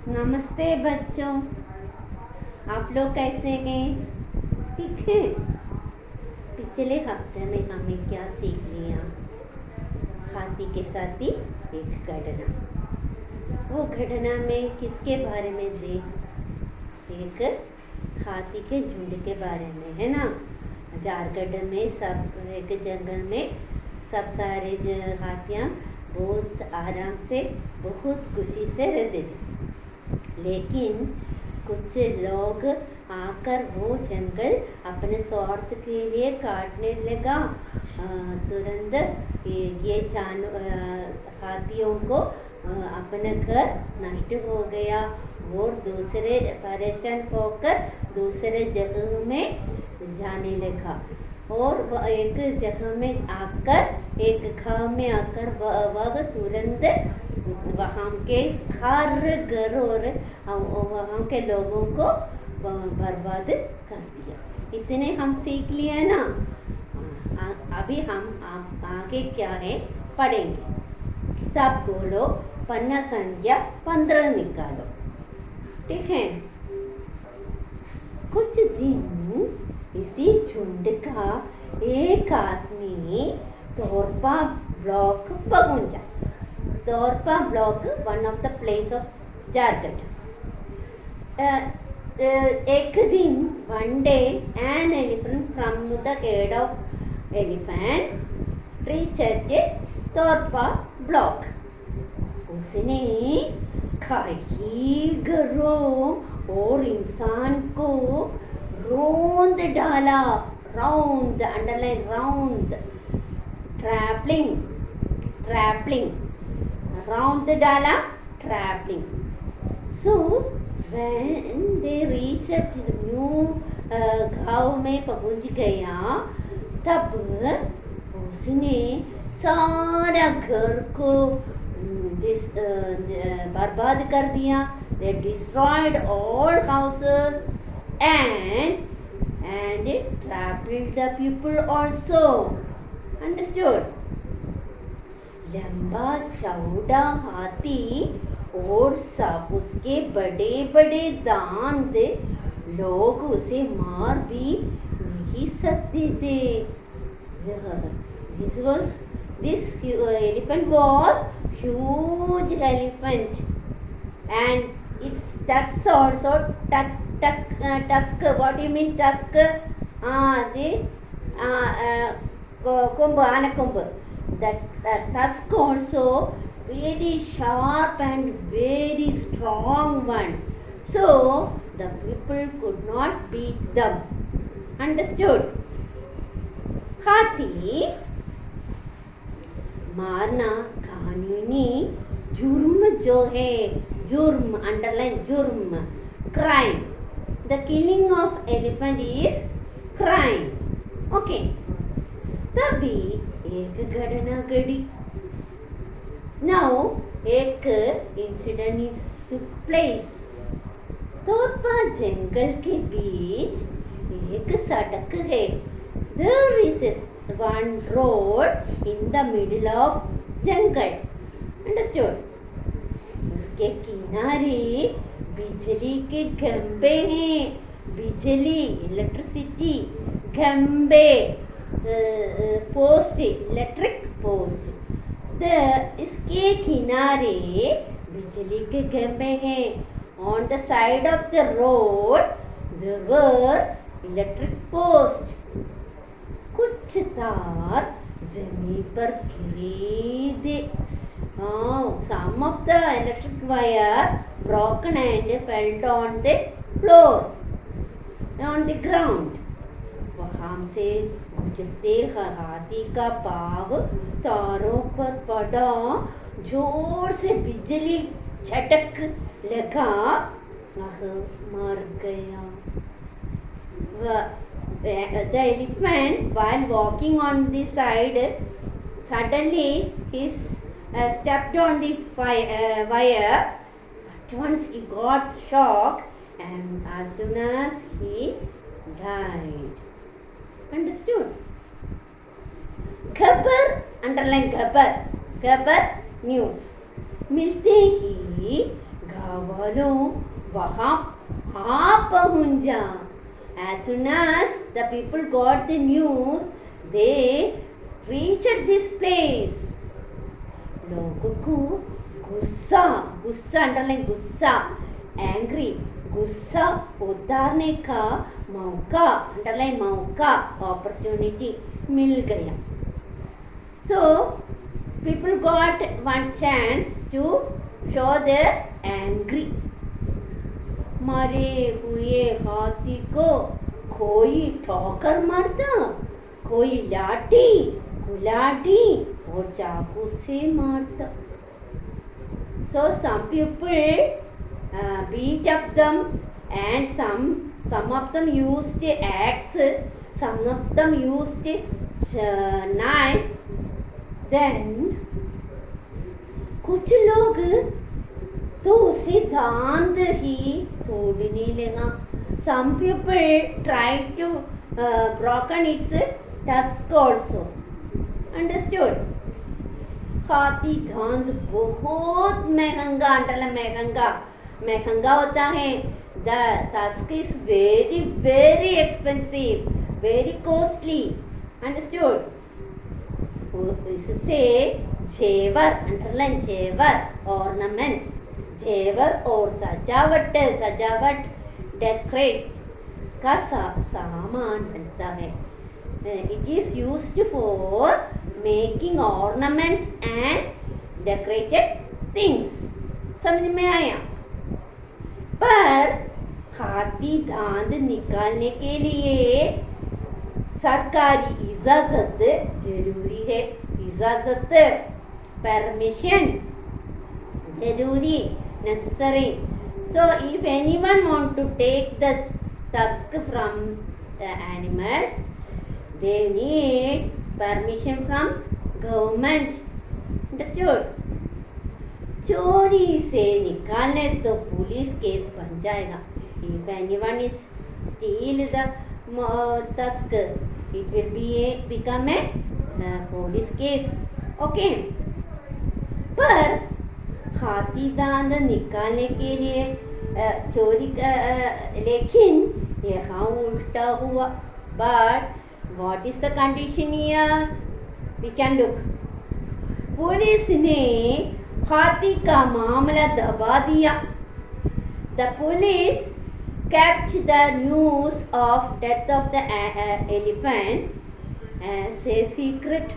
नमस्ते बच्चों, आप लोग कैसे हैं? ठीक है। पिछले हफ्ते में हमें क्या सीख लिया? हाथी के साथ ही एक घटना। वो घटना में किसके बारे में थी? एक हाथी के झुंड के बारे में, है ना। झारखंड में सब एक जंगल में सब सारे हाथियाँ बहुत आराम से बहुत खुशी से रहते थे। लेकिन कुछ लोग आकर वो जंगल अपने स्वार्थ के लिए काटने लगा। तुरंत ये हाथियों को अपना घर नष्ट हो गया और दूसरे परेशान होकर दूसरे जगह में जाने लगा। और एक जगह में आकर एक गांव में आकर वह तुरंत वहाँ के हर घर और वहाँ के लोगों को बर्बाद कर दिया। इतने हम सीख लिए ना। अभी हम आगे क्या है पढ़ेंगे। किताब खोलो, पन्ना संख्या 15 निकालो। ठीक है। कुछ दिन इसी झुंड का एक आदमी तोरपा ब्लॉक पहुंचा। Torpa block one of the place of Jharkhand. एक दिन one day an elephant from the head of elephant reached Torpa block. उसने कई घरों और इंसान को रौंद डाला। राउंड, अंडरलाइन राउंड, ट्रैपलिंग राउंड डाला, ट्रैपलिंग। सो when they reached न्यू गाँव में पहुंच गया, तब उसने सारा घर को बर्बाद कर दिया। They destroyed all houses and trampled the people also. Understood? लंबा चौड़ा हाथी और सब उसके बड़े बड़े दांत, लोग उसे मार भी नहीं सकते थे। This elephant was huge elephant and its tusk also tusk. What do you mean tusk? Kombu, anakombu. That tusk also very sharp and very strong one. So the people could not beat them. Understood? हाथी मारना कानूनी जुर्म जो है, जुर्म, underline जुर्म, crime. The killing of elephant is crime. Okay. तभी एक घटना घटी. Now एक incident is took place. Torpa जंगल के बीच एक सड़क है. There is one road in the middle of jungle. Understood? उसके किनारे बिजली के खंबे हैं. बिजली, इलेक्ट्रिसिटी, खंबे, पोस्ट, इलेक्ट्रिक पोस्ट. इसके किनारे बिजली के खंबे हैं. On the side of the road there were electric posts. कुछ तार जमीन पर गिरे थे. Some of the electric wire broken and fell on the floor, on the ground. वहाँ से गुजरते हाथी का पाँव तारों पर पड़ा. जोर से बिजली झटक लगा, मर गया. The elephant, while walking on the side, suddenly he stepped on the wire. At once he got shocked, and as soon as he died. Understood? खबर, underline खबर न्यूज. मिलते ही गाँव चलो वहाँ आप पहुँच जा. As soon as the people got the news, they reached this place. लोगों को गुस्सा, गुस्सा अंडरलाइन गुस्सा, एंग्री, गुस्सा उतारने का मौका, अंडरलाइन मौका, अपॉर्चुनिटी मिल गया. So people got one chance to show their angry. मरे हुए हाथी को कोई ठोकर मारता, कोई लाठी, कुल्हाड़ी और चाकू से मारता. So some people beat up them, and some of them used the axe, some of them used the knife. Then कुछ लोग तो उसे दांत ही तोड़ने लगा. Some people tried to broken its tusk also. Understood? हाथी दांत बहुत महंगा, अंडरलाइन महंगा होता है. The tusk is very very expensive, very costly. Understood? इससे जेवर, अंडरलाइन जेवर, ornaments, जेवर और सजावट डेकोरेट का सामान बनता है. It is used for making ornaments and decorated things. समझ में आया? पर हाथी दांत निकालने के लिए सरकारी इजाजत जरूरी है. इजाजत, परमिशन जरूरी, necessary. So if anyone want to take the tusk from the animals, they need permission from government. Understood? चोरी से निकालने तो पुलिस केस बन जाएगा. If anyone is steal the tusk, it will become a police case. Okay? पर हाथी दांत निकालने के लिए चोरी लेकिन यहाँ उल्टा हुआ. But what is the condition here? We can look. Police ने हाथी का मामला दबा दिया. The police kept the news of death of the elephant as a secret.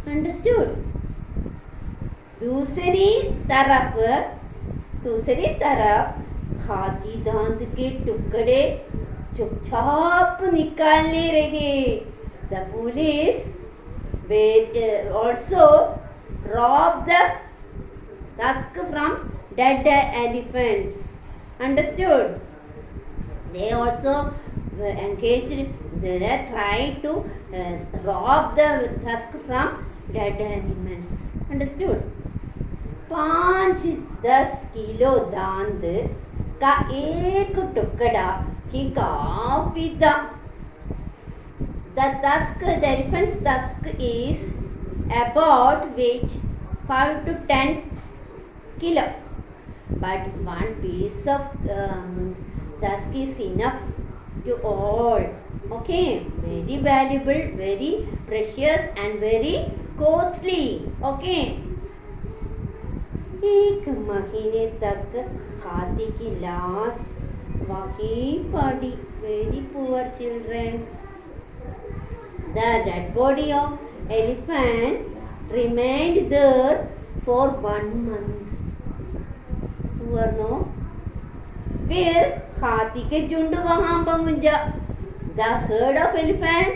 Understood? दूसरी तरफ हाथी दांत के टुकड़े चुपचाप निकालने रहे. The police also robbed the tusk from dead elephants. Understood? They also engaged, they tried to rob the tusk from dead animals. Understood? 5-10 kilo दांत का एक टुकड़ा ही काफी था. The elephant's tusk is about weight 5 to 10 kilo, but one piece of tusk is enough to all. Okay, very valuable, very precious and very costly. Okay. एक महीने तक हाथी की लाश वहीं पड़ी. Very poor children. The dead body of elephant remained there for 1 month. Poor no? फिर हाथी के झुंड वहां पहुंचा. The herd of elephant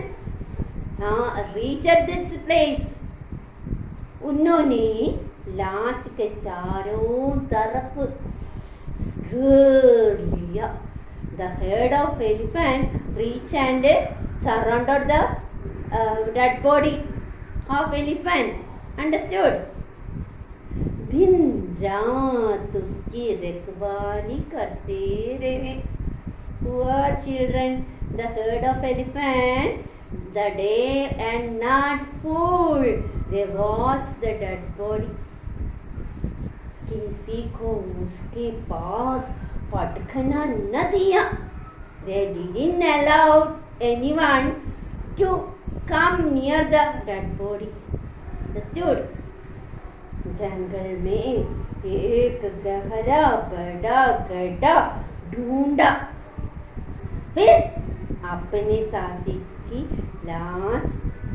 reached this place. उन्होंने लाश के चारों तरफ घेर लिया. The herd of elephant reached and surrounded the dead body of elephant. Understood? दिन रात उसकी रखवाली करते रहे. Poor children, the herd of elephant, the day and night full, they watched the dead body. किसी को उसके पास पटखना न दिया. They didn't allow anyone to come near the dead body. Understood? जंगल में एक गहरा बड़ा गड्ढा ढूंढा, फिर अपने साथी की लाश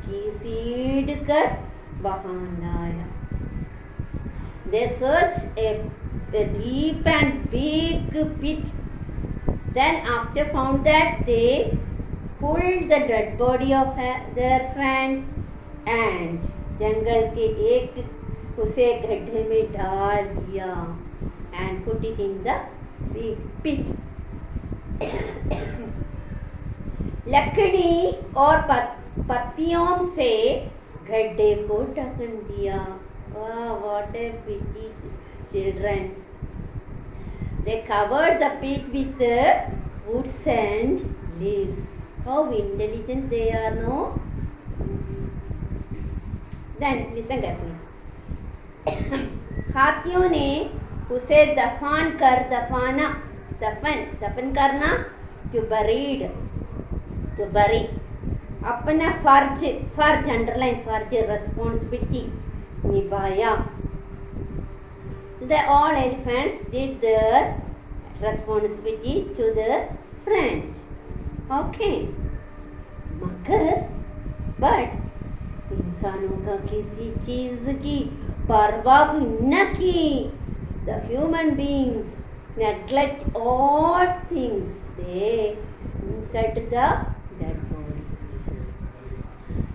घसीट कर वहां लाया. They searched a deep and big pit. Then after found that they pulled the dead body of their friend and जंगल के एक उसे गड्ढे में डाल दिया and put it in the big pit. लकड़ी और पत्तियों से गड्ढे को ढक दिया. Wow, what a pity, children. They covered the pit with the woods and leaves. How intelligent they are, no? Then listen carefully. हाथियों ने उसे दफन करना to bury अपना फर्ज अंडरलाइन फर्ज रिस्पॉन्सिबिलिटी निभाया. All elephants did their responsibility to their friend. Okay. but इंसानों का किसी चीज की परवाह न की. The human beings neglect all things. They insult the dead body.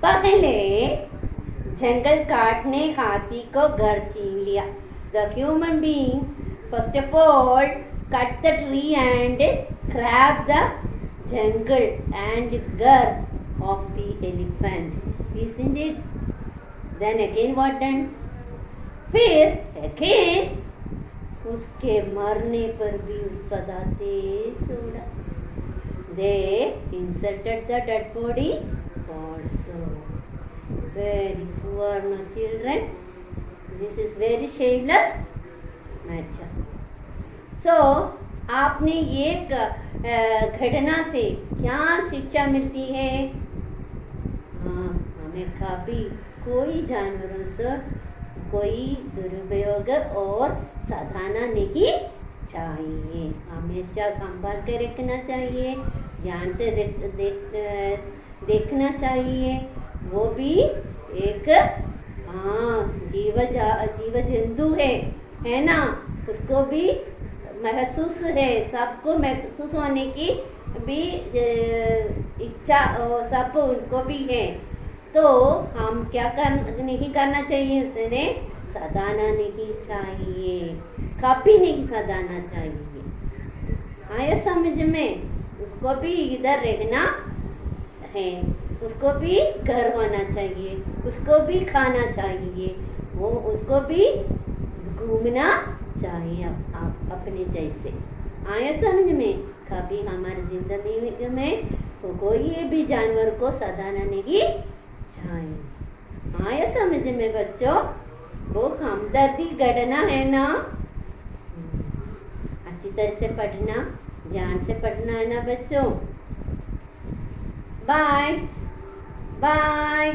पहले जंगल काटने हाथी को घर छीन लिया. The human being first of all cut the tree and grabbed the jungle and gar of the elephant. Isn't it? Then again what done? फिर again उसके मरने पर भी सदाते छोड़ा. They insulted the dead body also. Very poor, no children. This is very shameless matter. So आपने ये घटना से क्या शिक्षा मिलती है? हाँ, हमें कभी कोई जानवरों से कोई दुरुपयोग और साधना नहीं चाहिए. हमेशा संभाल के रखना चाहिए, ध्यान से देखना चाहिए. वो भी एक जीव जंतु है ना. उसको भी महसूस है, सबको महसूस होने की भी इच्छा सब उनको भी है. तो हम क्या नहीं करना चाहिए, उसने सदाना नहीं चाहिए, कभी नहीं सदाना चाहिए. आया समझ में? उसको भी इधर रहना है, उसको भी घर होना चाहिए, उसको भी खाना चाहिए, वो उसको भी घूमना चाहिए आप अपने जैसे. आया समझ में? कभी हमारी जिंदगी में कोई भी जानवर को सदाना नहीं चाहिए. आया समझ में बच्चों? वो हमदर्दी घटना है ना. अच्छी तरह से पढ़ना, ध्यान से पढ़ना है ना बच्चों. Bye bye.